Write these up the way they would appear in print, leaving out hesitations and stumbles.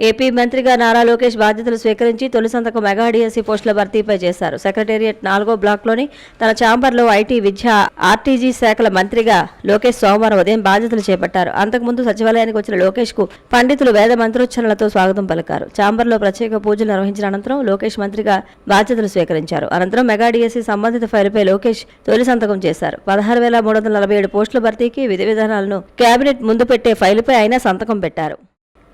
AP మంత్రిగా నారా లోకేష్ బాధ్యతలు స్వీకరించి తొలి సంతకం మెగా డిఎస్సీ పోస్టుల భర్తీపై చేశారు. సెక్రటేరియట్ 4వ బ్లాక్లోని తన ఛాంబర్లో ఐటీ, విద్య, ఆర్టీజీ శాఖల మంత్రిగా లోకేష్ సోమవారం ఉదయం బాధ్యతలు చేపట్టారు. అంతకుముందు సచివాలయానికి వచ్చిన లోకేష్ కు పండితులు వేద మంత్రోచ్చరణలతో స్వాగతం పలికారు. ఛాంబర్లో ప్రత్యేక పూజలు నిర్వహించిన అనంతరం లోకేష్ మంత్రిగా బాధ్యతలు స్వీకరించారు. అనంతరం మెగా డిఎస్సీ సంబంధిత ఫైలుపై లోకేష్ తొలి సంతకం చేశారు. 16,347 పోస్టుల భర్తీకి విధి విధానాలను కేబినెట్ ముందు పెట్టే ఫైలుపై ఆయన సంతకం పెట్టారు.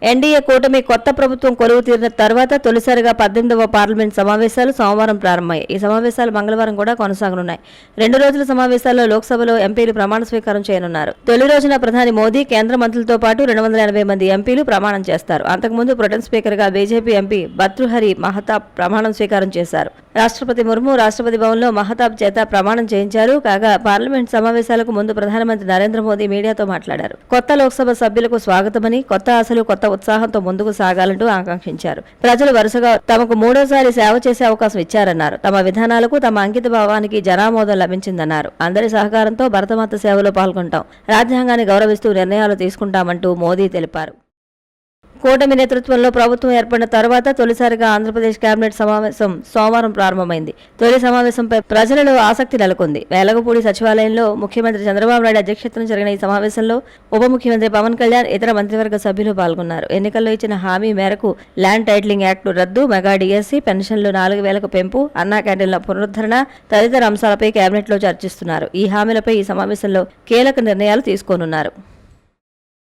ఎన్డీఏ కూటమి కొత్త ప్రభుత్వం కొలువు తీరిన తర్వాత తొలిసారిగా 18వ పార్లమెంట్ సమావేశాలు సోమవారం ప్రారంభమయ్యాయి. ఈ సమావేశాలు మంగళవారం కూడా కొనసాగనున్నాయి. 2 రోజుల సమావేశాల్లో లోక్సభలో ఎంపీలు ప్రమాణ స్వీకారం చేయనున్నారు. తొలి రోజున ప్రధాని మోదీ, కేంద్ర మంత్రులతో పాటు 280 మంది ఎంపీలు ప్రమాణం చేస్తారు. అంతకుముందు ప్రొటెం స్పీకర్గా బీజేపీ ఎంపీ భర్తృహరి మహతాబ్ ప్రమాణం స్వీకారం చేశారు. రాష్ట్రపతి ముర్ము రాష్ట్రపతి భవన్లో మహతాబ్ చేత ప్రమాణం చేయించారు. కాగా పార్లమెంట్ సమావేశాలకు ముందు ప్రధానమంత్రి నరేంద్ర మోదీ మీడియాతో మాట్లాడారు. కొత్త లోక్సభ సభ్యులకు స్వాగతమని, కొత్త ఆశలు, కొత్త ఉత్సాహంతో ముందుకు సాగాలంటూ ఆకాంక్షించారు. ప్రజలు వరుసగా తమకు 3వసారి సేవ చేసే అవకాశం ఇచ్చారన్నారు. తమ విధానాలకు, తమ అంకిత భావానికి జనామోదం లభించిందన్నారు. అందరి సహకారంతో భరతమాత సేవలో పాల్గొంటాం, రాజ్యాంగాన్ని గౌరవిస్తూ నిర్ణయాలు తీసుకుంటామంటూ మోదీ తెలిపారు. కూటమి నేతృత్వంలో ప్రభుత్వం ఏర్పడిన తర్వాత తొలిసారిగా ఆంధ్రప్రదేశ్ కేబినెట్ సమావేశం సోమవారం ప్రారంభమైంది. తొలి సమావేశంపై ప్రజలలో ఆసక్తి నెలకొంది. వేలగపూడి సచివాలయంలో ముఖ్యమంత్రి చంద్రబాబు నాయుడు అధ్యక్షతన జరిగిన ఈ సమావేశంలో ఉప ముఖ్యమంత్రి పవన్ కళ్యాణ్, ఇతర మంత్రివర్గ సభ్యులు పాల్గొన్నారు. ఎన్నికల్లో ఇచ్చిన హామీ మేరకు ల్యాండ్ టైటిలింగ్ యాక్టు రద్దు, మెగా డిఎస్సీ, పెన్షన్లు 4,000కు పెంపు, అన్నా క్యాంటీన్ల పునరుద్ధరణ తదితర అంశాలపై కేబినెట్లో చర్చిస్తున్నారు. ఈ హామీలపై ఈ సమావేశంలో కీలక నిర్ణయాలు తీసుకోనున్నారు.